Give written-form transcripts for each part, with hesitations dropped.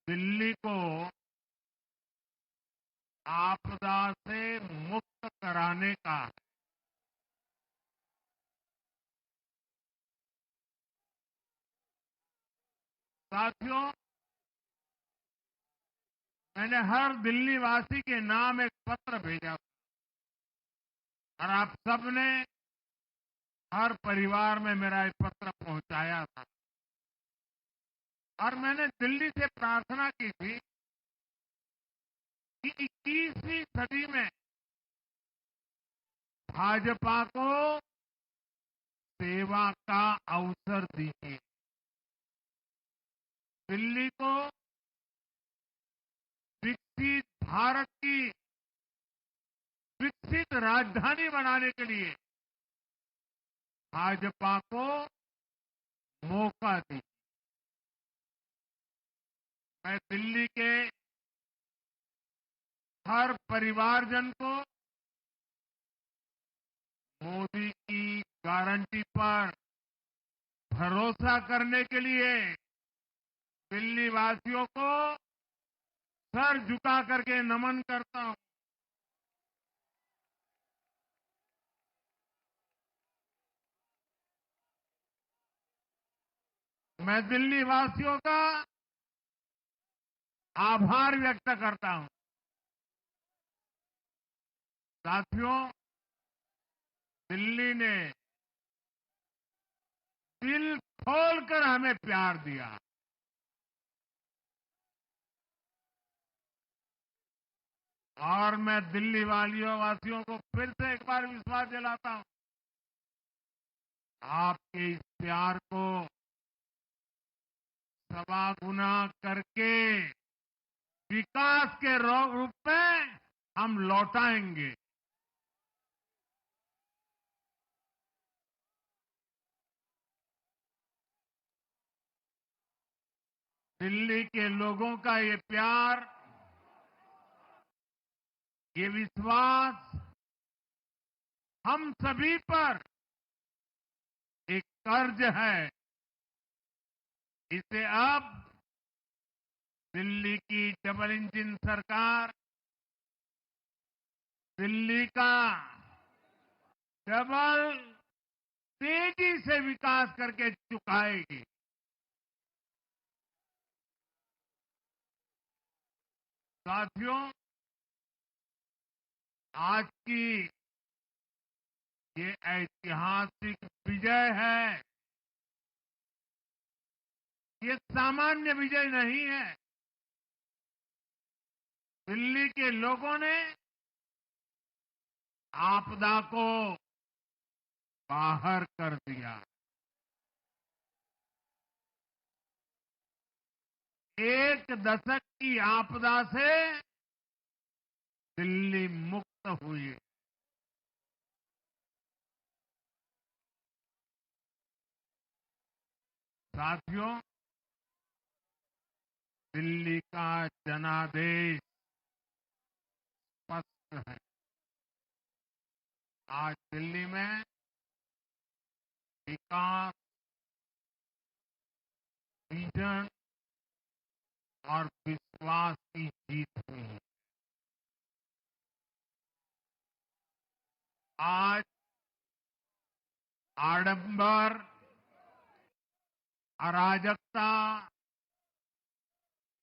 दिल्ली को आपदा से मुक्त कराने का है। साथियों, मैंने हर दिल्ली वासी के नाम एक पत्र भेजा और आप सबने हर परिवार में मेरा एक पत्र पहुंचाया था। और मैंने दिल्ली से प्रार्थना की थी कि 21वीं सदी में भाजपा को सेवा का अवसर दीजिए। दिल्ली को विकसित भारत की विकसित राजधानी बनाने के लिए भाजपा को मौका दीजिए। मैं दिल्ली के हर परिवारजन को मोदी की गारंटी पर भरोसा करने के लिए दिल्ली वासियों को सर झुका करके नमन करता हूं। मैं दिल्ली वासियों का आभार व्यक्त करता हूं। साथियों, दिल्ली ने दिल खोलकर हमें प्यार दिया और मैं दिल्ली वासियों को फिर से एक बार विश्वास दिलाता हूं। आपके इस प्यार को सवा गुना करके विकास के रूप में हम लौटाएंगे। दिल्ली के लोगों का ये प्यार, ये विश्वास हम सभी पर एक कर्ज है। इसे अब दिल्ली की डबल इंजन सरकार, दिल्ली का डबल तेजी से विकास करके चुकाएगी। साथियों, आज की ये ऐतिहासिक विजय है। ये सामान्य विजय नहीं है। दिल्ली के लोगों ने आपदा को बाहर कर दिया। एक दशक की आपदा से दिल्ली मुक्त हुई। साथियों, दिल्ली का जनादेश स्पष्ट है। आज दिल्ली में विकास, विजन और विश्वास की जीत हुई है। आज आडंबर, अराजकता,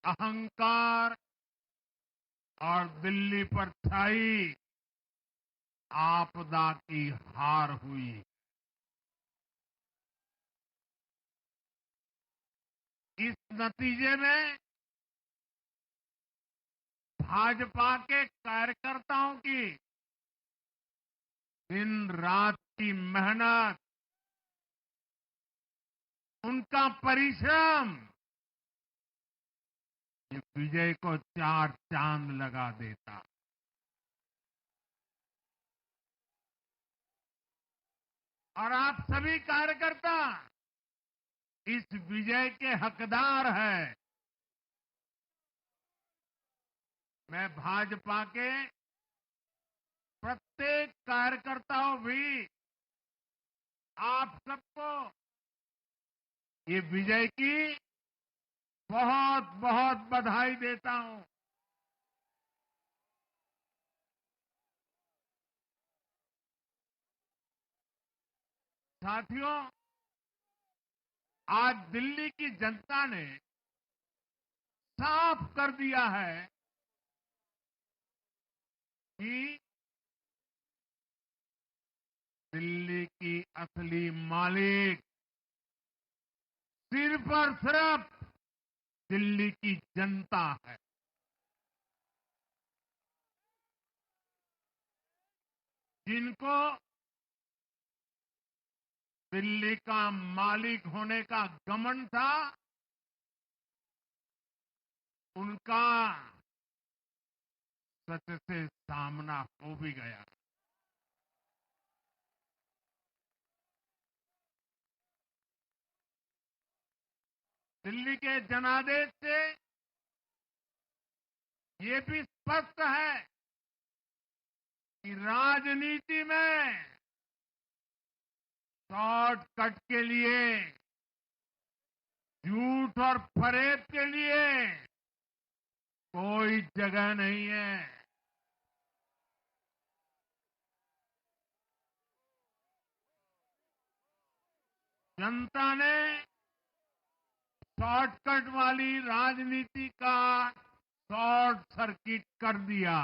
अहंकार और दिल्ली पर छाई आपदा की हार हुई। इस नतीजे में भाजपा के कार्यकर्ताओं की दिन रात की मेहनत, उनका परिश्रम ये विजय को चार चांद लगा देता। और आप सभी कार्यकर्ता इस विजय के हकदार हैं। मैं भाजपा के प्रत्येक कार्यकर्ताओं भी आप सबको ये विजय की बहुत बहुत बधाई देता हूं। साथियों, आज दिल्ली की जनता ने साफ कर दिया है कि दिल्ली की असली मालिक सिर्फ और सिर्फ दिल्ली की जनता है। जिनको दिल्ली का मालिक होने का घमंड था, उनका सच से सामना हो भी गया। दिल्ली के जनादेश से ये भी स्पष्ट है कि राजनीति में शॉर्टकट के लिए, झूठ और फरेब के लिए कोई जगह नहीं है। जनता ने शॉर्टकट वाली राजनीति का शॉर्ट सर्किट कर दिया।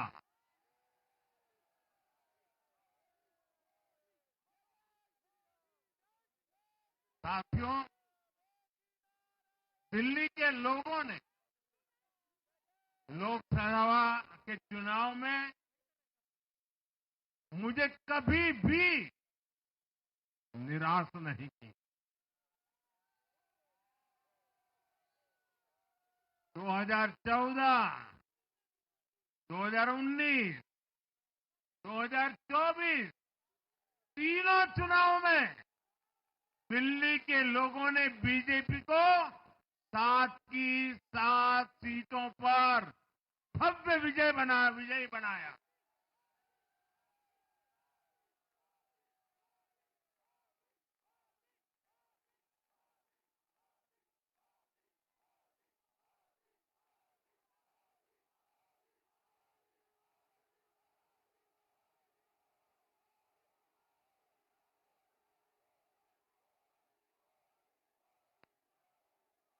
साथियों, दिल्ली के लोगों ने लोकसभा के चुनाव में मुझे कभी भी निराश नहीं की। 2014, 2019, 2024 तीनों चुनाव में दिल्ली के लोगों ने बीजेपी को 7 की 7 सीटों पर भव्य विजयी बनाया।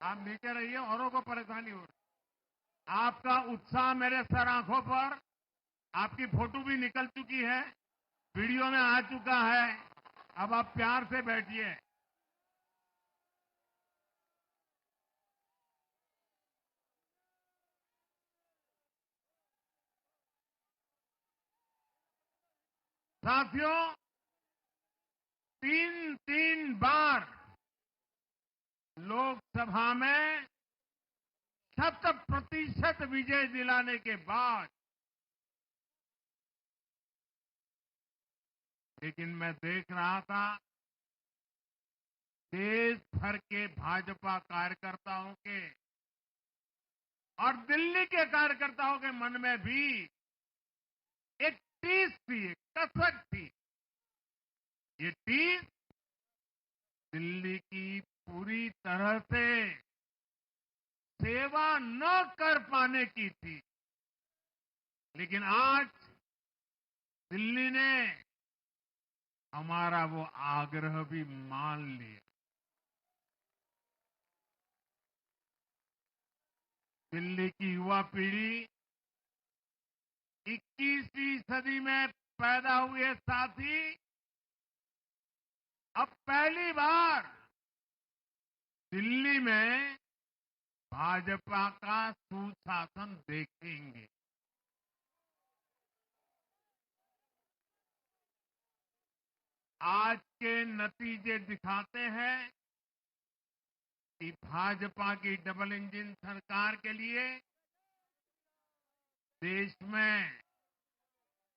आप नीचे रहिए, औरों को परेशानी हो रही। आपका उत्साह मेरे सर आंखों पर, आपकी फोटो भी निकल चुकी है, वीडियो में आ चुका है। अब आप प्यार से बैठिए। साथियों, 3 बार लोकसभा में 100% विजय दिलाने के बाद, लेकिन मैं देख रहा था देश भर के भाजपा कार्यकर्ताओं के और दिल्ली के कार्यकर्ताओं के मन में भी एक टीस थी, एक कसक थी। ये टीस दिल्ली की पूरी तरह से सेवा न कर पाने की थी। लेकिन आज दिल्ली ने हमारा वो आग्रह भी मान लिया। दिल्ली की युवा पीढ़ी 21वीं सदी में पैदा हुए साथी अब पहली बार दिल्ली में भाजपा का सुशासन देखेंगे। आज के नतीजे दिखाते हैं कि भाजपा की डबल इंजन सरकार के लिए देश में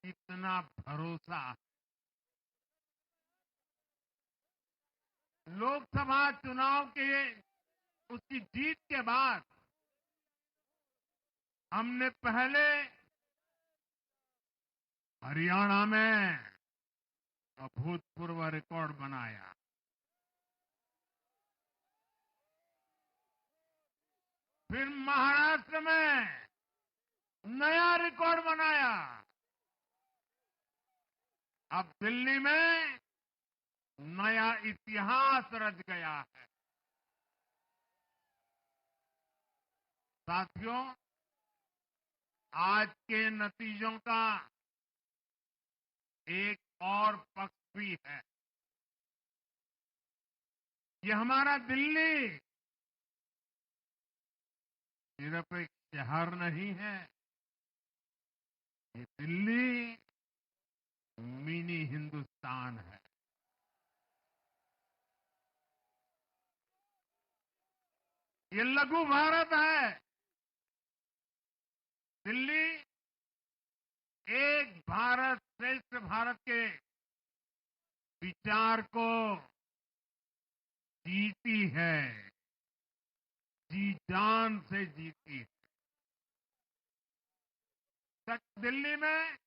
कितना भरोसा है। लोकसभा चुनाव के उसकी जीत के बाद हमने पहले हरियाणा में अभूतपूर्व रिकॉर्ड बनाया। फिर महाराष्ट्र में नया रिकॉर्ड बनाया। अब दिल्ली में नया इतिहास रच गया है। साथियों, आज के नतीजों का एक और पक्ष भी है। ये हमारा दिल्ली सिर्फ एक शहर नहीं है, ये दिल्ली मिनी हिंदुस्तान है। ये लघु भारत है। दिल्ली एक भारत श्रेष्ठ भारत के विचार को जीती है, जी जान से जीती है। दिल्ली में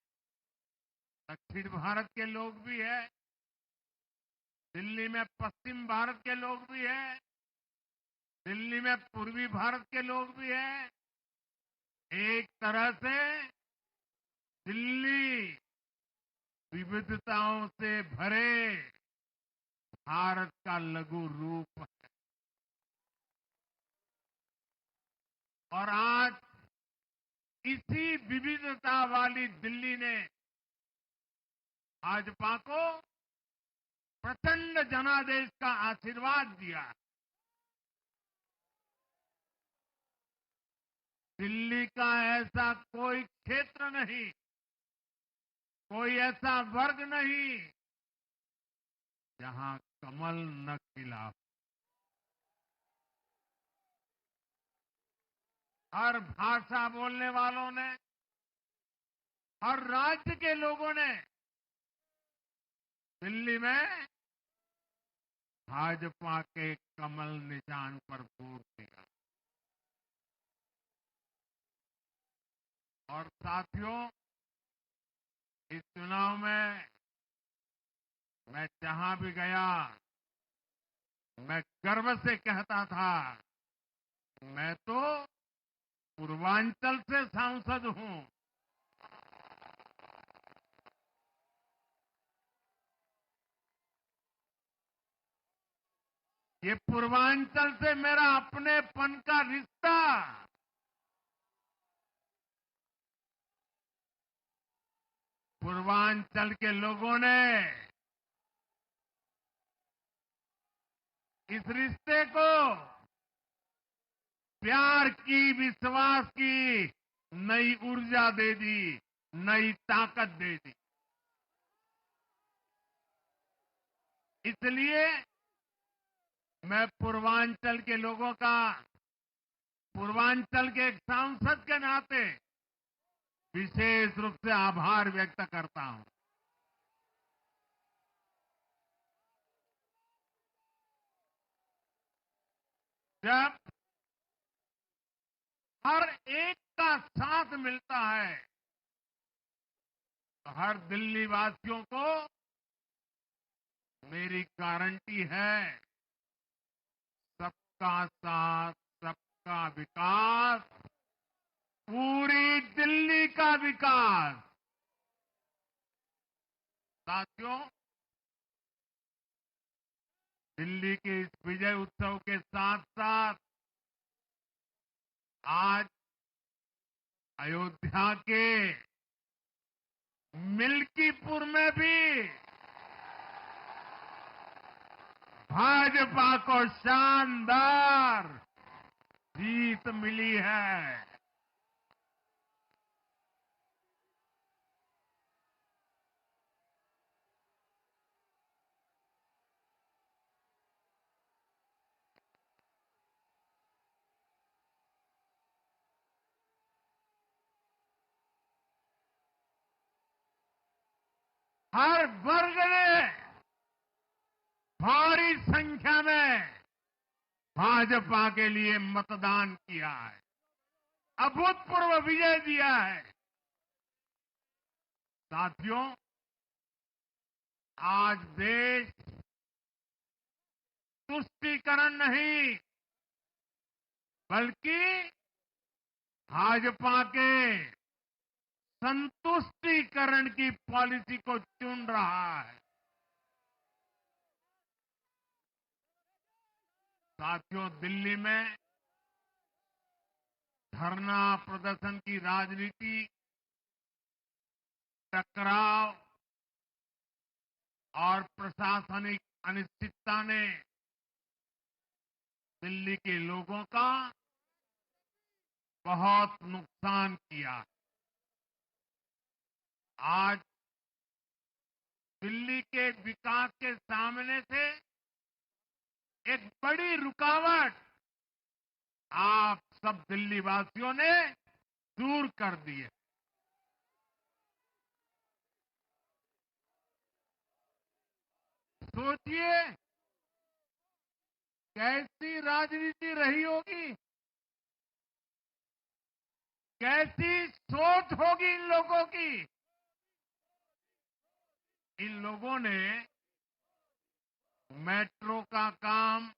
दक्षिण भारत के लोग भी हैं, दिल्ली में पश्चिम भारत के लोग भी हैं, दिल्ली में पूर्वी भारत के लोग भी हैं। एक तरह से दिल्ली विविधताओं से भरे भारत का लघु रूप है। और आज इसी विविधता वाली दिल्ली ने भाजपा को प्रचंड जनादेश का आशीर्वाद दिया। दिल्ली का ऐसा कोई क्षेत्र नहीं, कोई ऐसा वर्ग नहीं जहां कमल न खिला हो। हर भाषा बोलने वालों ने, हर राज्य के लोगों ने दिल्ली में भाजपा के कमल निशान पर वोट दिया। और साथियों, इस चुनाव में मैं जहां भी गया, मैं गर्व से कहता था, मैं तो पूर्वांचल से सांसद हूं। ये पूर्वांचल से मेरा अपनेपन का रिश्ता, पूर्वांचल के लोगों ने इस रिश्ते को प्यार की, विश्वास की नई ऊर्जा दे दी, नई ताकत दे दी। इसलिए मैं पूर्वांचल के लोगों का, पूर्वांचल के एक सांसद के नाते विशेष रूप से आभार व्यक्त करता हूं। जब हर एक का साथ मिलता है तो हर दिल्ली वासियों को मेरी गारंटी है, सबका साथ, सबका विकास, पूरी दिल्ली का विकास। साथियों, दिल्ली के इस विजय उत्सव के साथ साथ आज अयोध्या के मिल्कीपुर में भी भाजपा को शानदार जीत मिली है। हर वर्ग ने भारी संख्या में भाजपा के लिए मतदान किया है, अभूतपूर्व विजय दिया है। साथियों, आज देश तुष्टीकरण नहीं, बल्कि भाजपा के संतुष्टिकरण की पॉलिसी को चुन रहा है। साथियों, दिल्ली में धरना प्रदर्शन की राजनीति, टकराव और प्रशासनिक अनिश्चितता ने दिल्ली के लोगों का बहुत नुकसान किया। आज दिल्ली के विकास के सामने से एक बड़ी रुकावट आप सब दिल्ली वासियों ने दूर कर दी है। सोचिए कैसी राजनीति रही होगी, कैसी सोच होगी इन लोगों की। इन लोगों ने मेट्रो का काम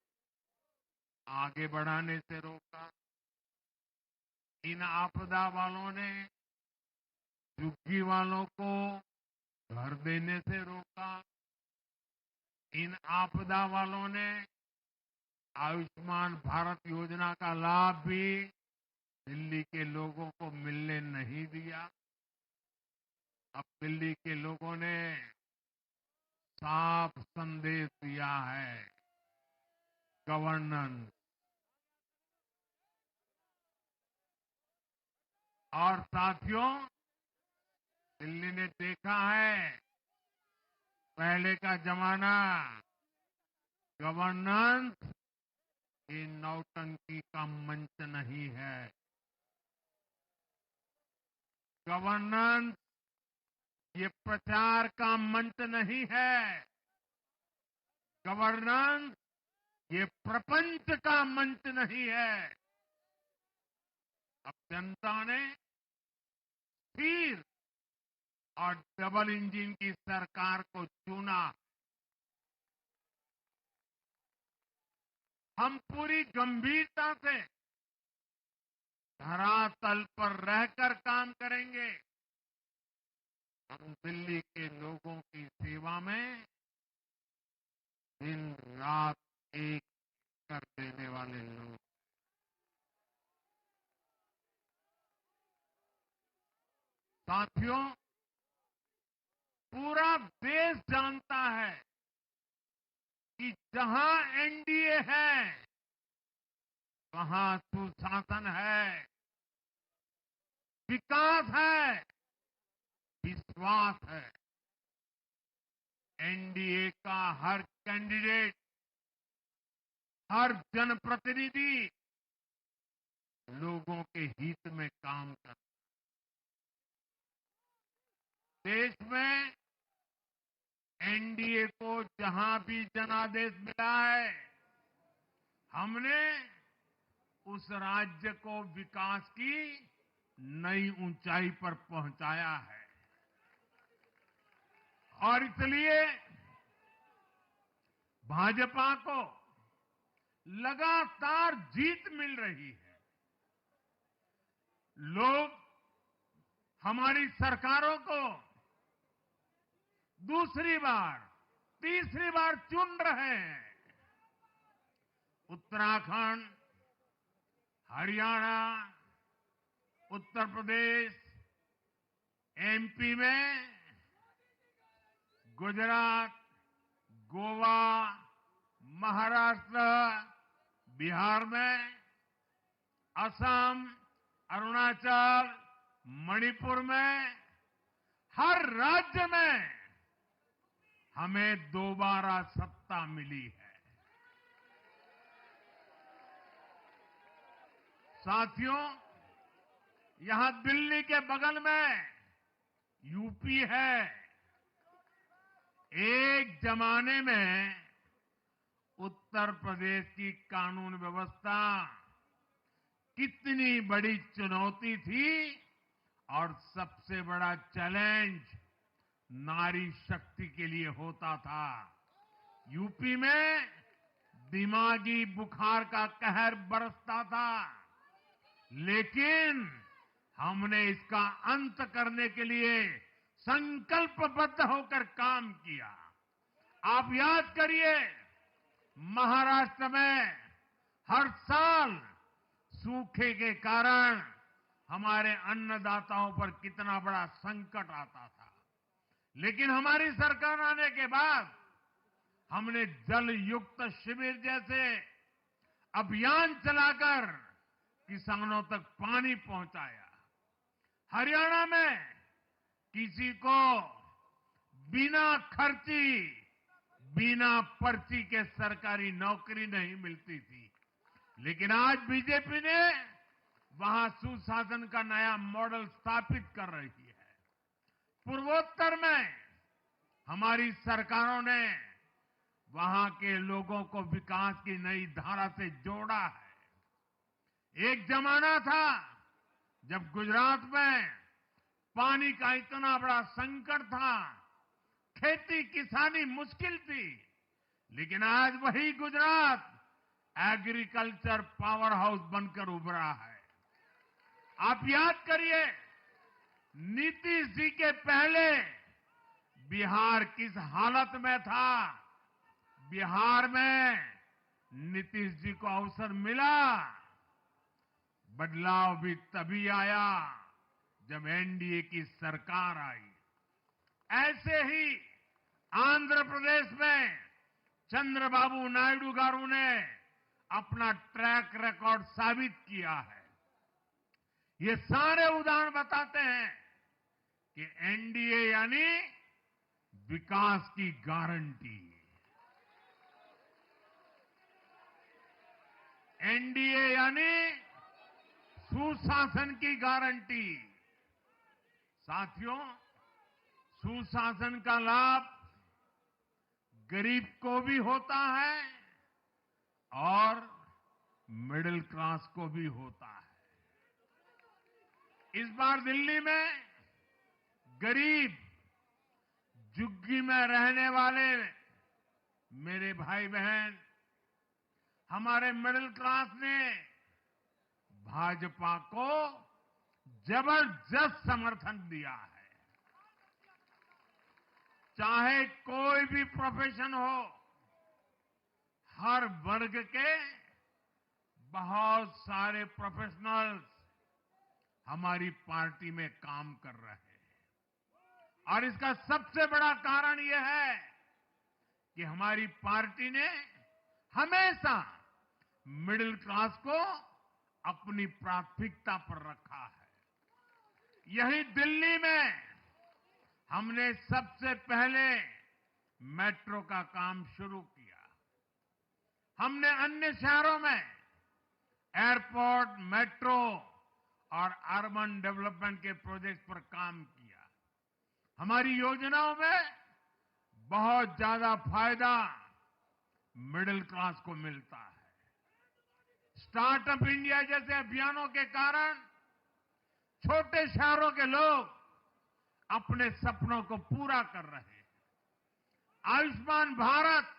आगे बढ़ाने से रोका। इन आपदा वालों ने झुग्गी वालों को घर देने से रोका। इन आपदा वालों ने आयुष्मान भारत योजना का लाभ भी दिल्ली के लोगों को मिलने नहीं दिया। अब दिल्ली के लोगों ने साफ संदेश दिया है, गवर्नेंस। और साथियों, दिल्ली ने देखा है पहले का जमाना, गवर्नेंस ये नौटंकी का मंच नहीं है। गवर्नेंस ये प्रचार का मंच नहीं है। गवर्नेंस ये प्रपंच का मंच नहीं है। अब जनता ने स्थिर और डबल इंजन की सरकार को चुना। हम पूरी गंभीरता से धरातल पर रहकर काम करेंगे। हम दिल्ली के लोगों की सेवा में दिन रात एक कर देने वाले लोग। साथियों, पूरा देश जानता है कि जहां एनडीए है वहां सुशासन है, विकास है, विश्वास है। एनडीए का हर कैंडिडेट, हर जनप्रतिनिधि लोगों के हित में काम करता है। देश में एनडीए को जहां भी जनादेश मिला है, हमने उस राज्य को विकास की नई ऊंचाई पर पहुंचाया है। और इसलिए भाजपा को लगातार जीत मिल रही है। लोग हमारी सरकारों को दूसरी बार, तीसरी बार चुन रहे हैं। उत्तराखंड, हरियाणा, उत्तर प्रदेश, एमपी में, गुजरात, गोवा, महाराष्ट्र, बिहार में, असम, अरुणाचल, मणिपुर में, हर राज्य में हमें दोबारा सत्ता मिली है। साथियों, यहां दिल्ली के बगल में यूपी है। एक जमाने में उत्तर प्रदेश की कानून व्यवस्था कितनी बड़ी चुनौती थी और सबसे बड़ा चैलेंज नारी शक्ति के लिए होता था। यूपी में दिमागी बुखार का कहर बरसता था, लेकिन हमने इसका अंत करने के लिए संकल्पबद्ध होकर काम किया। आप याद करिए, महाराष्ट्र में हर साल सूखे के कारण हमारे अन्नदाताओं पर कितना बड़ा संकट आता था। लेकिन हमारी सरकार आने के बाद हमने जल युक्त शिविर जैसे अभियान चलाकर किसानों तक पानी पहुंचाया। हरियाणा में किसी को बिना खर्ची, बिना पर्ची के सरकारी नौकरी नहीं मिलती थी। लेकिन आज बीजेपी ने वहां सुशासन का नया मॉडल स्थापित कर रही है। पूर्वोत्तर में हमारी सरकारों ने वहां के लोगों को विकास की नई धारा से जोड़ा है। एक जमाना था जब गुजरात में पानी का इतना बड़ा संकट था, खेती किसानी मुश्किल थी। लेकिन आज वही गुजरात एग्रीकल्चर पावर हाउस बनकर उभरा है। आप याद करिए, नीतीश जी के पहले बिहार किस हालत में था। बिहार में नीतीश जी को अवसर मिला। बदलाव भी तभी आया जब एनडीए की सरकार आई। ऐसे ही आंध्र प्रदेश में चंद्रबाबू नायडू गारू ने अपना ट्रैक रिकॉर्ड साबित किया है। ये सारे उदाहरण बताते हैं कि एनडीए यानी विकास की गारंटी। एनडीए यानी सुशासन की गारंटी। साथियों, सुशासन का लाभ गरीब को भी होता है और मिडिल क्लास को भी होता है। इस बार दिल्ली में गरीब, झुग्गी में रहने वाले मेरे भाई बहन, हमारे मिडिल क्लास ने भाजपा को जबरदस्त समर्थन दिया है। चाहे कोई भी प्रोफेशन हो, हर वर्ग के बहुत सारे प्रोफेशनल्स हमारी पार्टी में काम कर रहे हैं। और इसका सबसे बड़ा कारण यह है कि हमारी पार्टी ने हमेशा मिडिल क्लास को अपनी प्राथमिकता पर रखा है। यही दिल्ली में हमने सबसे पहले मेट्रो का काम शुरू किया। हमने अन्य शहरों में एयरपोर्ट, मेट्रो और अर्बन डेवलपमेंट के प्रोजेक्ट पर काम किया। हमारी योजनाओं में बहुत ज्यादा फायदा मिडिल क्लास को मिलता है। स्टार्टअप इंडिया जैसे अभियानों के कारण छोटे शहरों के लोग अपने सपनों को पूरा कर रहे हैं। आयुष्मान भारत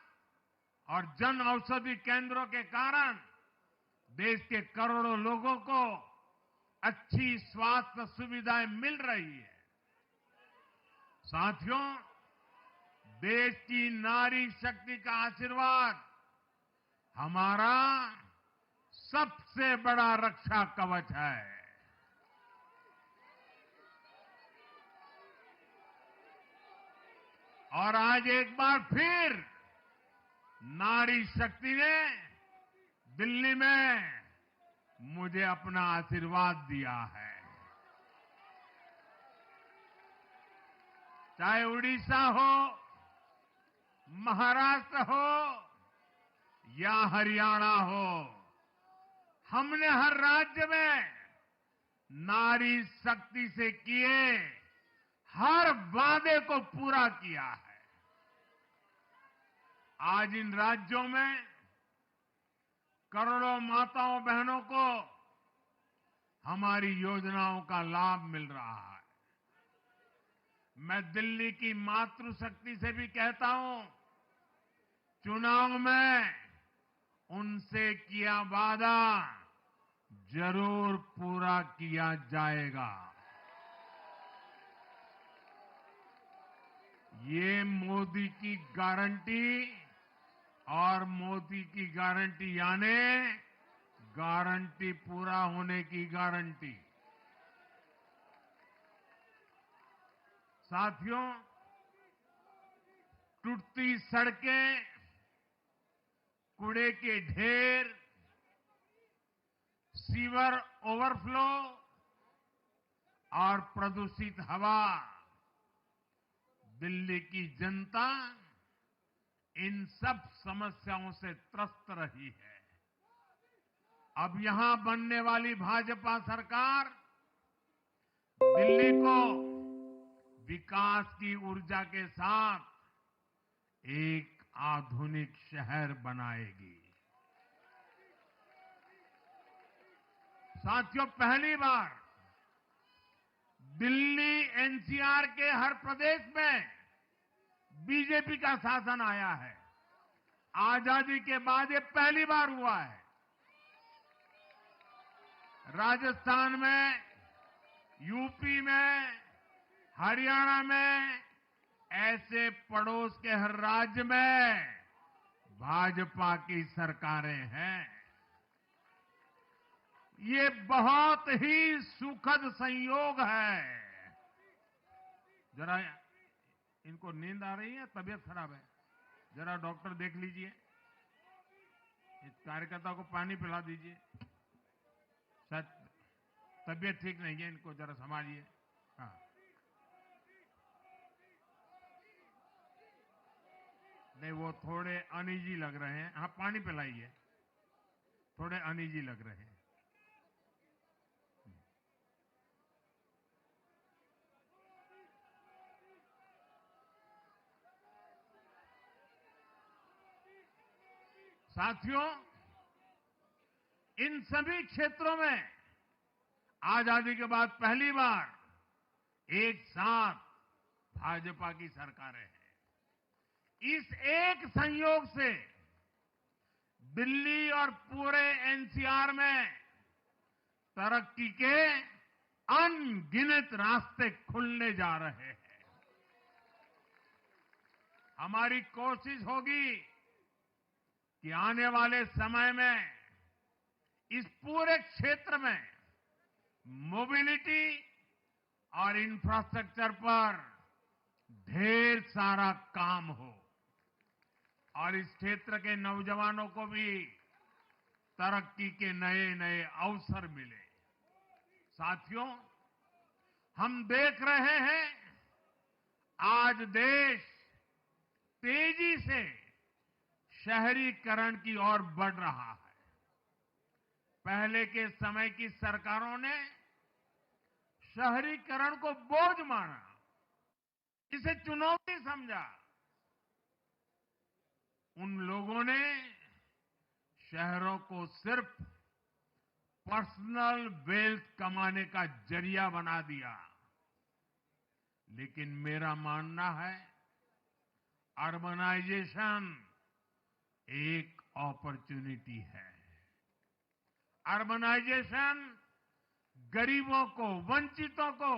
और जन औषधि केंद्रों के कारण देश के करोड़ों लोगों को अच्छी स्वास्थ्य सुविधाएं मिल रही है। साथियों, देश की नारी शक्ति का आशीर्वाद हमारा सबसे बड़ा रक्षा कवच है। और आज एक बार फिर नारी शक्ति ने दिल्ली में मुझे अपना आशीर्वाद दिया है। चाहे उड़ीसा हो, महाराष्ट्र हो या हरियाणा हो, हमने हर राज्य में नारी शक्ति से किए हर वादे को पूरा किया है। आज इन राज्यों में करोड़ों माताओं बहनों को हमारी योजनाओं का लाभ मिल रहा है। मैं दिल्ली की मातृशक्ति से भी कहता हूं, चुनाव में उनसे किया वादा जरूर पूरा किया जाएगा। ये मोदी की गारंटी और मोदी की गारंटी यानी गारंटी पूरा होने की गारंटी। साथियों, टूटती सड़कें, कूड़े के ढेर, सीवर ओवरफ्लो और प्रदूषित हवा, दिल्ली की जनता इन सब समस्याओं से त्रस्त रही है। अब यहां बनने वाली भाजपा सरकार दिल्ली को विकास की ऊर्जा के साथ एक आधुनिक शहर बनाएगी। साथियों, पहली बार दिल्ली एनसीआर के हर प्रदेश में बीजेपी का शासन आया है। आजादी के बाद ये पहली बार हुआ है। राजस्थान में, यूपी में, हरियाणा में, ऐसे पड़ोस के हर राज्य में भाजपा की सरकारें हैं। ये बहुत ही सुखद संयोग है। जरा इनको नींद आ रही है, तबीयत खराब है, जरा डॉक्टर देख लीजिए। इस कार्यकर्ता को पानी पिला दीजिए, शायद तबीयत ठीक नहीं है, इनको जरा संभालिए। हाँ, नहीं वो थोड़े अनईजी लग रहे हैं। हाँ, पानी पिलाइए, थोड़े अनईजी लग रहे हैं। साथियों, इन सभी क्षेत्रों में आजादी के बाद पहली बार एक साथ भाजपा की सरकारें हैं। इस एक संयोग से दिल्ली और पूरे एनसीआर में तरक्की के अनगिनत रास्ते खुलने जा रहे हैं। हमारी कोशिश होगी कि आने वाले समय में इस पूरे क्षेत्र में मोबिलिटी और इंफ्रास्ट्रक्चर पर ढेर सारा काम हो और इस क्षेत्र के नौजवानों को भी तरक्की के नए नए अवसर मिले। साथियों, हम देख रहे हैं आज देश तेजी से शहरीकरण की ओर बढ़ रहा है। पहले के समय की सरकारों ने शहरीकरण को बोझ माना, इसे चुनौती समझा। उन लोगों ने शहरों को सिर्फ पर्सनल वेल्थ कमाने का जरिया बना दिया। लेकिन मेरा मानना है, अर्बनाइजेशन एक अपॉर्चुनिटी है। अर्बनाइजेशन गरीबों को, वंचितों को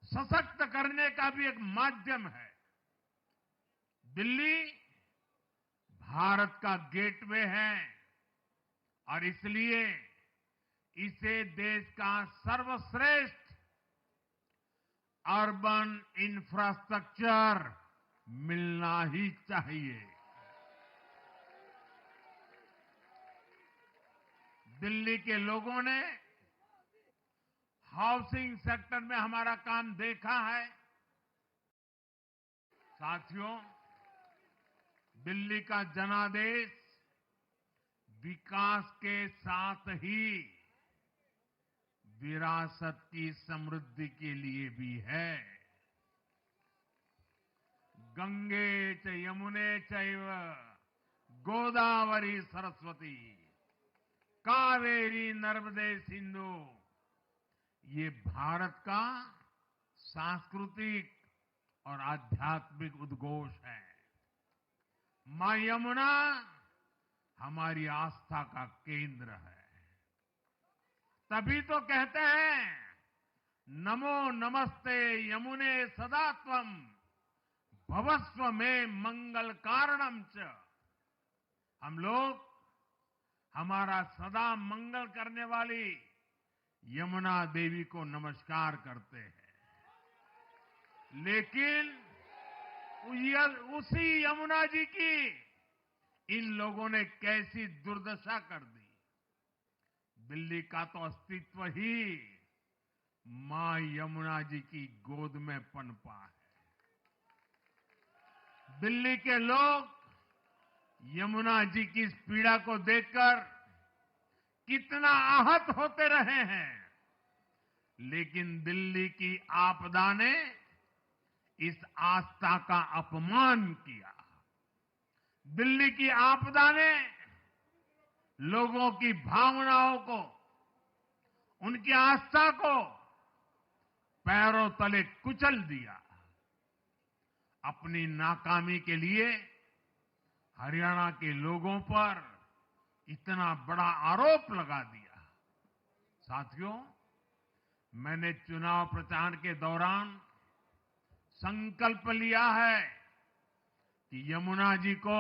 सशक्त करने का भी एक माध्यम है। दिल्ली भारत का गेटवे है और इसलिए इसे देश का सर्वश्रेष्ठ अर्बन इंफ्रास्ट्रक्चर मिलना ही चाहिए। दिल्ली के लोगों ने हाउसिंग सेक्टर में हमारा काम देखा है। साथियों, दिल्ली का जनादेश विकास के साथ ही विरासत की समृद्धि के लिए भी है। गंगे च यमुने चैव गोदावरी सरस्वती कावेरी नर्मदे सिंधु, ये भारत का सांस्कृतिक और आध्यात्मिक उद्घोष है। मां यमुना हमारी आस्था का केंद्र है। तभी तो कहते हैं नमो नमस्ते यमुने सदा त्वम भवस्व में मंगल कारणम च। हम लोग हमारा सदा मंगल करने वाली यमुना देवी को नमस्कार करते हैं, लेकिन उसी यमुना जी की इन लोगों ने कैसी दुर्दशा कर दी। दिल्ली का तो अस्तित्व ही मां यमुना जी की गोद में पनपा है। दिल्ली के लोग यमुना जी की इस पीड़ा को देखकर कितना आहत होते रहे हैं, लेकिन दिल्ली की आपदा ने इस आस्था का अपमान किया। दिल्ली की आपदा ने लोगों की भावनाओं को, उनकी आस्था को पैरों तले कुचल दिया। अपनी नाकामी के लिए हरियाणा के लोगों पर इतना बड़ा आरोप लगा दिया। साथियों, मैंने चुनाव प्रचार के दौरान संकल्प लिया है कि यमुना जी को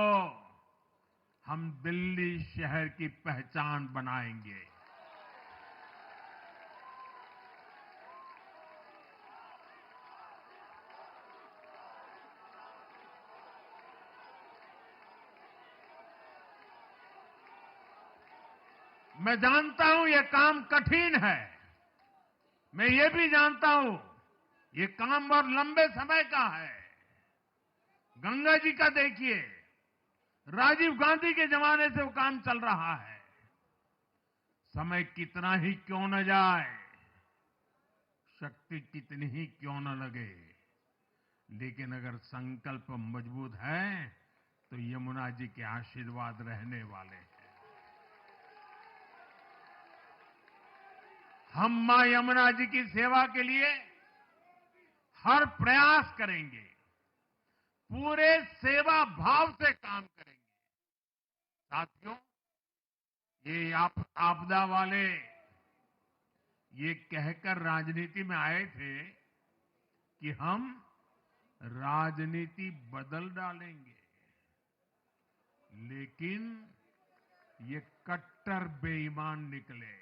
हम दिल्ली शहर की पहचान बनाएंगे। मैं जानता हूं ये काम कठिन है, मैं ये भी जानता हूं ये काम बहुत लंबे समय का है। गंगा जी का देखिए, राजीव गांधी के जमाने से वो काम चल रहा है। समय कितना ही क्यों न जाए, शक्ति कितनी ही क्यों न लगे, लेकिन अगर संकल्प मजबूत है तो यमुना जी के आशीर्वाद रहने वाले हैं। हम मां यमुना जी की सेवा के लिए हर प्रयास करेंगे, पूरे सेवा भाव से काम करेंगे। साथियों, ये आपदा वाले ये कहकर राजनीति में आए थे कि हम राजनीति बदल डालेंगे, लेकिन ये कट्टर बेईमान निकले।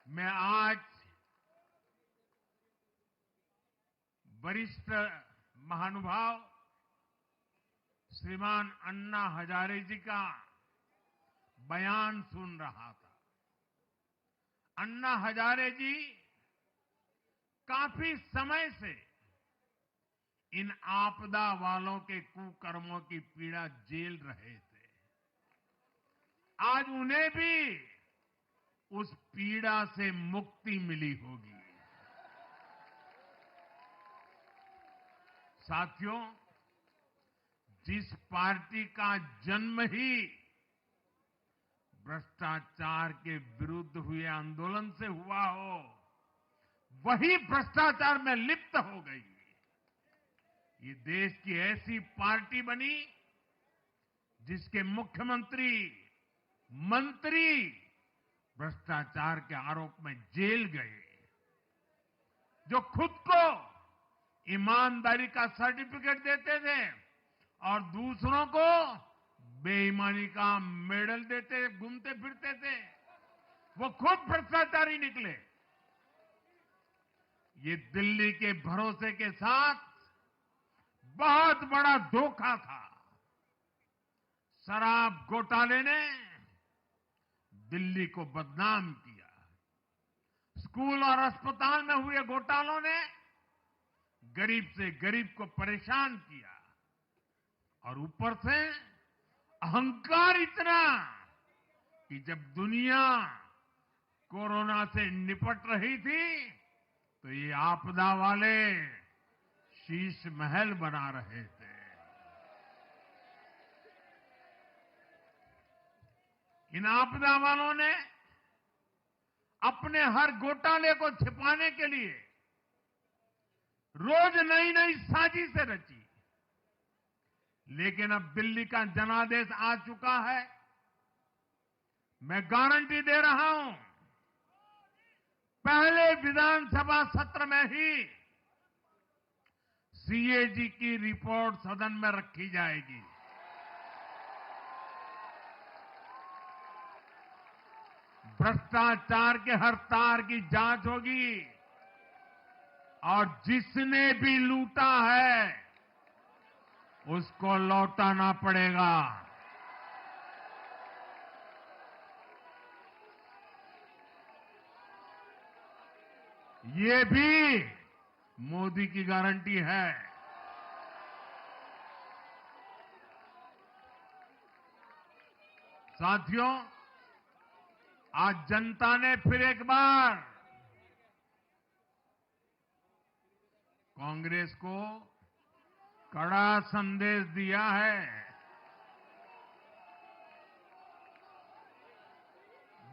मैं आज वरिष्ठ महानुभाव श्रीमान अन्ना हजारे जी का बयान सुन रहा था। अन्ना हजारे जी काफी समय से इन आपदा वालों के कुकर्मों की पीड़ा झेल रहे थे। आज उन्हें भी उस पीड़ा से मुक्ति मिली होगी। साथियों, जिस पार्टी का जन्म ही भ्रष्टाचार के विरुद्ध हुए आंदोलन से हुआ हो, वही भ्रष्टाचार में लिप्त हो गई। ये देश की ऐसी पार्टी बनी जिसके मुख्यमंत्री, मंत्री भ्रष्टाचार के आरोप में जेल गए, जो खुद को ईमानदारी का सर्टिफिकेट देते थे और दूसरों को बेईमानी का मेडल देते घूमते फिरते थे, वो खुद भ्रष्टाचारी निकले। ये दिल्ली के भरोसे के साथ बहुत बड़ा धोखा था। शराब घोटाले ने दिल्ली को बदनाम किया। स्कूल और अस्पताल में हुए घोटालों ने गरीब से गरीब को परेशान किया, और ऊपर से अहंकार इतना कि जब दुनिया कोरोना से निपट रही थी तो ये आपदा वाले शीश महल बना रहे थे। इन आपदा वालों ने अपने हर घोटाले को छिपाने के लिए रोज नई नई साजिशें रची, लेकिन अब दिल्ली का जनादेश आ चुका है। मैं गारंटी दे रहा हूं, पहले विधानसभा सत्र में ही सीएजी की रिपोर्ट सदन में रखी जाएगी। भ्रष्टाचार के हर तार की जांच होगी और जिसने भी लूटा है उसको लौटाना पड़ेगा। ये भी मोदी की गारंटी है। साथियों, आज जनता ने फिर एक बार कांग्रेस को कड़ा संदेश दिया है।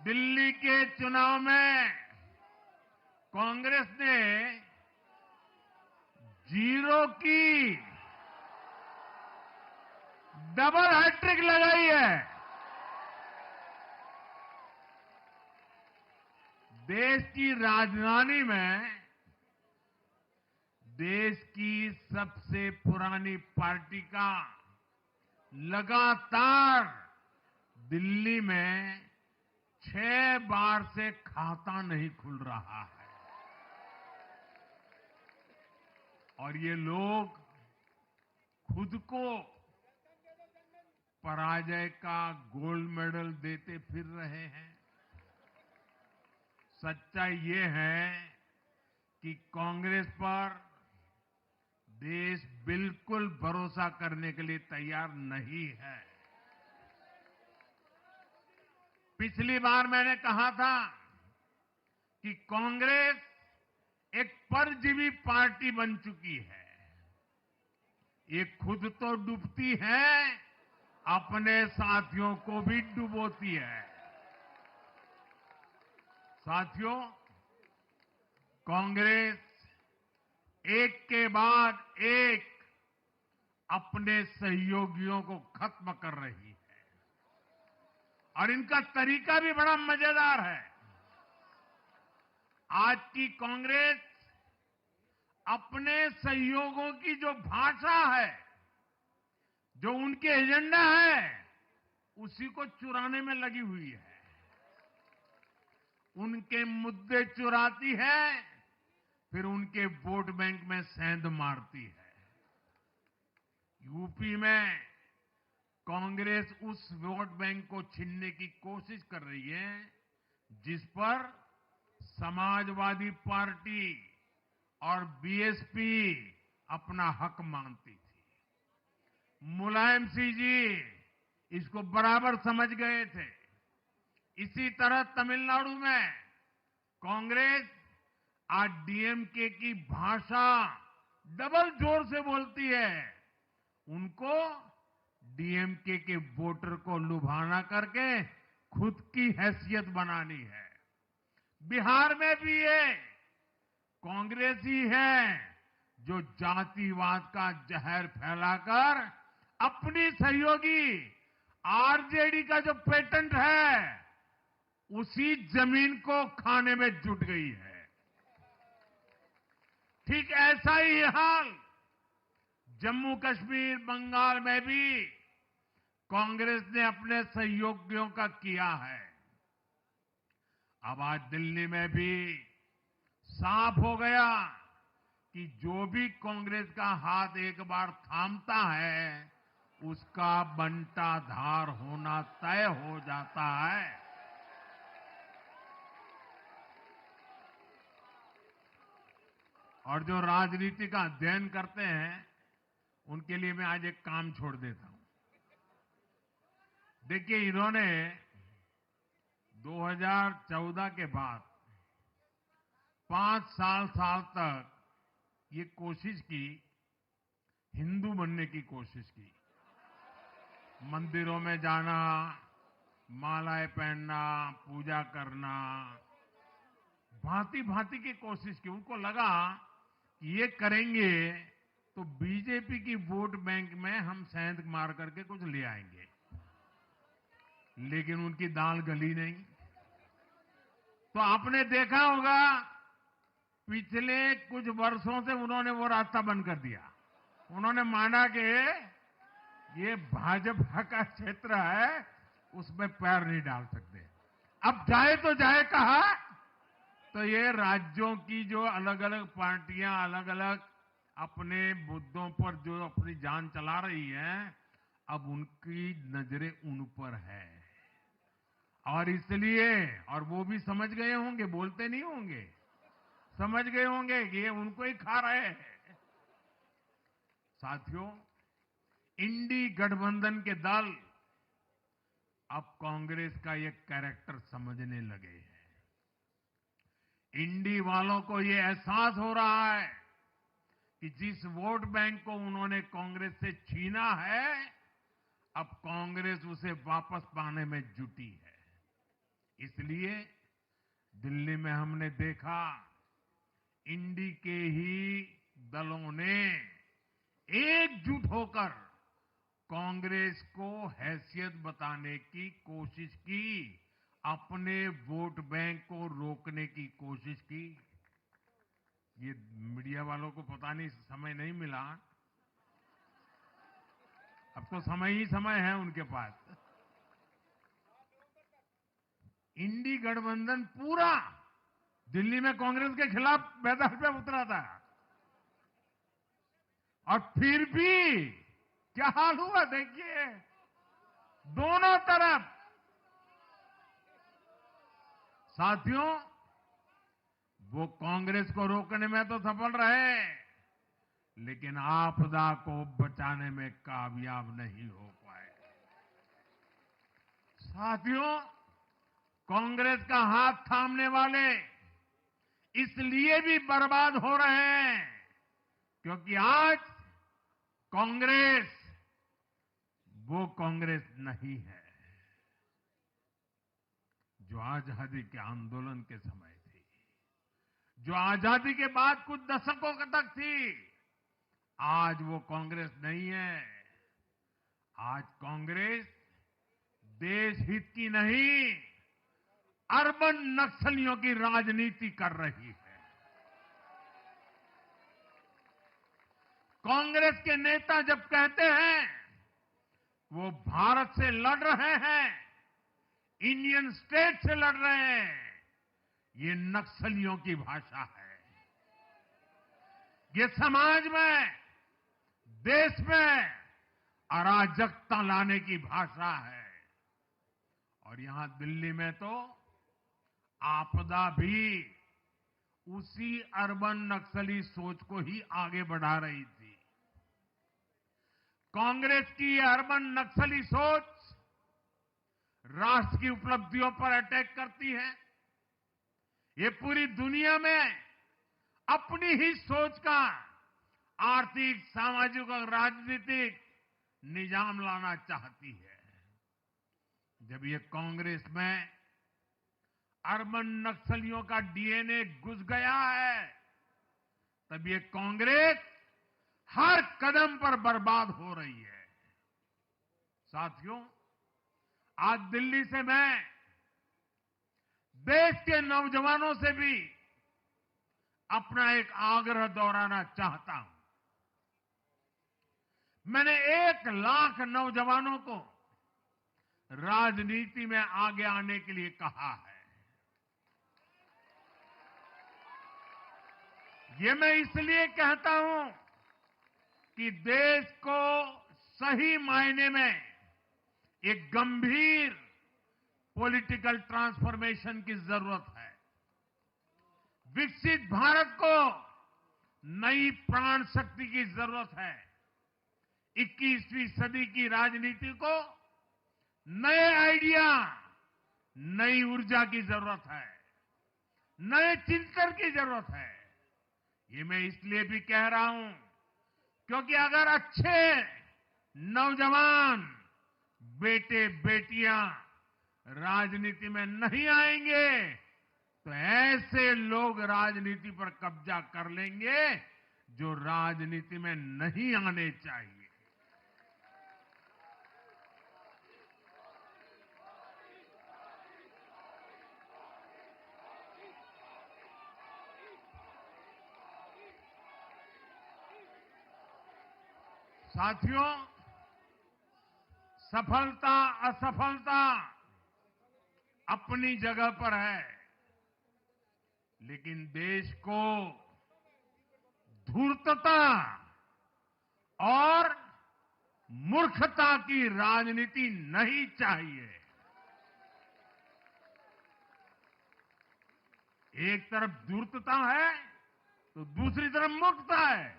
दिल्ली के चुनाव में कांग्रेस ने 0 की डबल हैट्रिक लगाई है। देश की राजधानी में देश की सबसे पुरानी पार्टी का लगातार दिल्ली में 6 बार से खाता नहीं खुल रहा है और ये लोग खुद को पराजय का गोल्ड मेडल देते फिर रहे हैं। सच्चाई ये है कि कांग्रेस पर देश बिल्कुल भरोसा करने के लिए तैयार नहीं है। पिछली बार मैंने कहा था कि कांग्रेस एक परजीवी पार्टी बन चुकी है। ये खुद तो डूबती है, अपने साथियों को भी डुबोती है। साथियों, कांग्रेस एक के बाद एक अपने सहयोगियों को खत्म कर रही है और इनका तरीका भी बड़ा मजेदार है। आज की कांग्रेस अपने सहयोगों की जो भाषा है, जो उनके एजेंडा है, उसी को चुराने में लगी हुई है। उनके मुद्दे चुराती है, फिर उनके वोट बैंक में सेंध मारती है। यूपी में कांग्रेस उस वोट बैंक को छीनने की कोशिश कर रही है जिस पर समाजवादी पार्टी और बीएसपी अपना हक मानती थी। मुलायम सिंह जी इसको बराबर समझ गए थे। इसी तरह तमिलनाडु में कांग्रेस आज डीएमके की भाषा डबल जोर से बोलती है। उनको डीएमके के वोटर को लुभाना करके खुद की हैसियत बनानी है। बिहार में भी ये कांग्रेस ही है जो जातिवाद का जहर फैलाकर अपनी सहयोगी आरजेडी का जो पेटेंट है उसी जमीन को खाने में जुट गई है। ठीक ऐसा ही हाल जम्मू कश्मीर, बंगाल में भी कांग्रेस ने अपने सहयोगियों का किया है। अब आज दिल्ली में भी साफ हो गया कि जो भी कांग्रेस का हाथ एक बार थामता है उसका बंटाधार होना तय हो जाता है। और जो राजनीति का अध्ययन करते हैं उनके लिए मैं आज एक काम छोड़ देता हूं। देखिए, इन्होंने 2014 के बाद 5 साल तक ये कोशिश की, हिंदू बनने की कोशिश की। मंदिरों में जाना, मालाएं पहनना, पूजा करना, भांति भांति की कोशिश की। उनको लगा कि ये करेंगे तो बीजेपी की वोट बैंक में हम सेंध मार करके कुछ ले आएंगे। लेकिन उनकी दाल गली नहीं। तो आपने देखा होगा पिछले कुछ वर्षों से उन्होंने वो रास्ता बंद कर दिया। उन्होंने माना कि ये भाजपा का क्षेत्र है, उसमें पैर नहीं डाल सकते। अब जाए तो जाए कहा। तो ये राज्यों की जो अलग अलग पार्टियां अलग अलग अपने मुद्दों पर जो अपनी जान चला रही हैं, अब उनकी नजरें उन पर है। और इसलिए, और वो भी समझ गए होंगे, बोलते नहीं होंगे, समझ गए होंगे कि ये उनको ही खा रहे हैं। साथियों, इंडी गठबंधन के दल अब कांग्रेस का ये कैरेक्टर समझने लगे हैं। इंडी वालों को ये एहसास हो रहा है कि जिस वोट बैंक को उन्होंने कांग्रेस से छीना है, अब कांग्रेस उसे वापस पाने में जुटी है। इसलिए दिल्ली में हमने देखा इंडी के ही दलों ने एकजुट होकर कांग्रेस को हैसियत बताने की कोशिश की, अपने वोट बैंक को रोकने की कोशिश की। ये मीडिया वालों को पता नहीं, समय नहीं मिला। अब तो समय ही समय है उनके पास। इंडी गठबंधन पूरा दिल्ली में कांग्रेस के खिलाफ मैदान पे उतरा था, और फिर भी क्या हाल हुआ देखिए, दोनों तरफ। साथियों, वो कांग्रेस को रोकने में तो सफल रहे, लेकिन आपदा को बचाने में कामयाब नहीं हो पाए। साथियों, कांग्रेस का हाथ थामने वाले इसलिए भी बर्बाद हो रहे हैं क्योंकि आज कांग्रेस वो कांग्रेस नहीं है जो आजादी के आंदोलन के समय थी, जो आजादी के बाद कुछ दशकों तक थी। आज वो कांग्रेस नहीं है। आज कांग्रेस देश हित की नहीं, अर्बन नक्सलियों की राजनीति कर रही है। कांग्रेस के नेता जब कहते हैं वो भारत से लड़ रहे हैं, इंडियन स्टेट से लड़ रहे हैं, ये नक्सलियों की भाषा है। ये समाज में, देश में अराजकता लाने की भाषा है। और यहां दिल्ली में तो आपदा भी उसी अर्बन नक्सली सोच को ही आगे बढ़ा रही थी। कांग्रेस की अर्बन नक्सली सोच राष्ट्र की उपलब्धियों पर अटैक करती है। ये पूरी दुनिया में अपनी ही सोच का आर्थिक, सामाजिक और राजनीतिक निजाम लाना चाहती है। जब ये कांग्रेस में अर्बन नक्सलियों का डीएनए घुस गया है, तब ये कांग्रेस हर कदम पर बर्बाद हो रही है। साथियों, आज दिल्ली से मैं देश के नौजवानों से भी अपना एक आग्रह दोहराना चाहता हूं। मैंने 1 लाख नौजवानों को राजनीति में आगे आने के लिए कहा है। ये मैं इसलिए कहता हूं कि देश को सही मायने में एक गंभीर पॉलिटिकल ट्रांसफॉर्मेशन की जरूरत है। विकसित भारत को नई प्राण शक्ति की जरूरत है। 21वीं सदी की राजनीति को नए आइडिया, नई ऊर्जा की जरूरत है, नए चिंतन की जरूरत है। ये मैं इसलिए भी कह रहा हूं क्योंकि अगर अच्छे नौजवान बेटे बेटियां राजनीति में नहीं आएंगे तो ऐसे लोग राजनीति पर कब्जा कर लेंगे जो राजनीति में नहीं आने चाहिए। साथियों, सफलता असफलता अपनी जगह पर है, लेकिन देश को धूर्तता और मूर्खता की राजनीति नहीं चाहिए। एक तरफ धूर्तता है तो दूसरी तरफ मूर्खता है।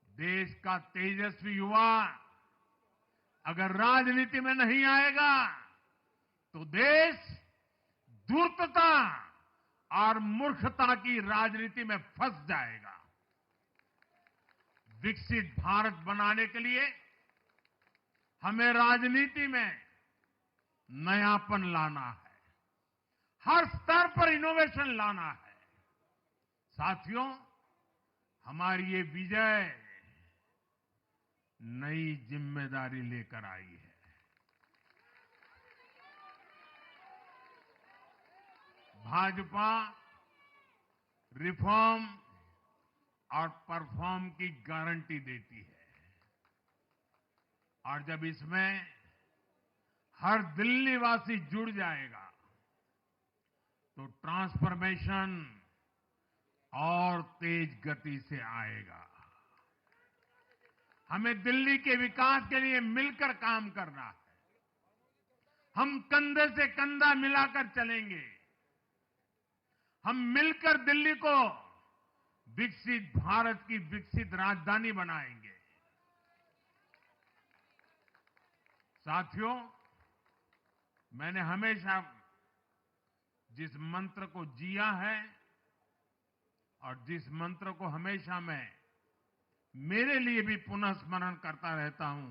देश का तेजस्वी युवा अगर राजनीति में नहीं आएगा तो देश धूर्तता और मूर्खता की राजनीति में फंस जाएगा। विकसित भारत बनाने के लिए हमें राजनीति में नयापन लाना है, हर स्तर पर इनोवेशन लाना है। साथियों, हमारी ये विजय नई जिम्मेदारी लेकर आई है। भाजपा रिफॉर्म और परफॉर्म की गारंटी देती है, और जब इसमें हर दिल्ली वासी जुड़ जाएगा तो ट्रांसफॉर्मेशन और तेज गति से आएगा। हमें दिल्ली के विकास के लिए मिलकर काम करना है। हम कंधे से कंधा मिलाकर चलेंगे। हम मिलकर दिल्ली को विकसित भारत की विकसित राजधानी बनाएंगे। साथियों, मैंने हमेशा जिस मंत्र को जिया है और जिस मंत्र को हमेशा मैं मेरे लिए भी पुनः स्मरण करता रहता हूं,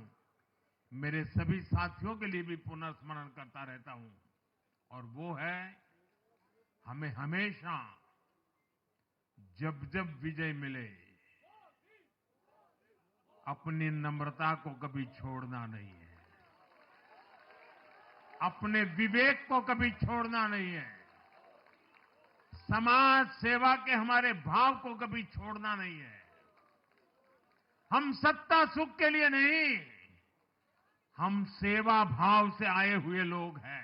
मेरे सभी साथियों के लिए भी पुनः स्मरण करता रहता हूं, और वो है, हमें हमेशा जब जब विजय मिले अपनी नम्रता को कभी छोड़ना नहीं है, अपने विवेक को कभी छोड़ना नहीं है, समाज सेवा के हमारे भाव को कभी छोड़ना नहीं है। हम सत्ता सुख के लिए नहीं, हम सेवा भाव से आए हुए लोग हैं।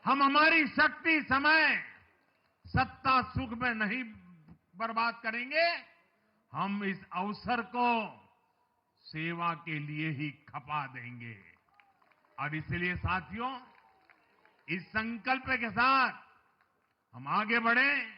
हम हमारी शक्ति समय सत्ता सुख में नहीं बर्बाद करेंगे, हम इस अवसर को सेवा के लिए ही खपा देंगे। और इसलिए साथियों, इस संकल्प के साथ हम आगे बढ़ें,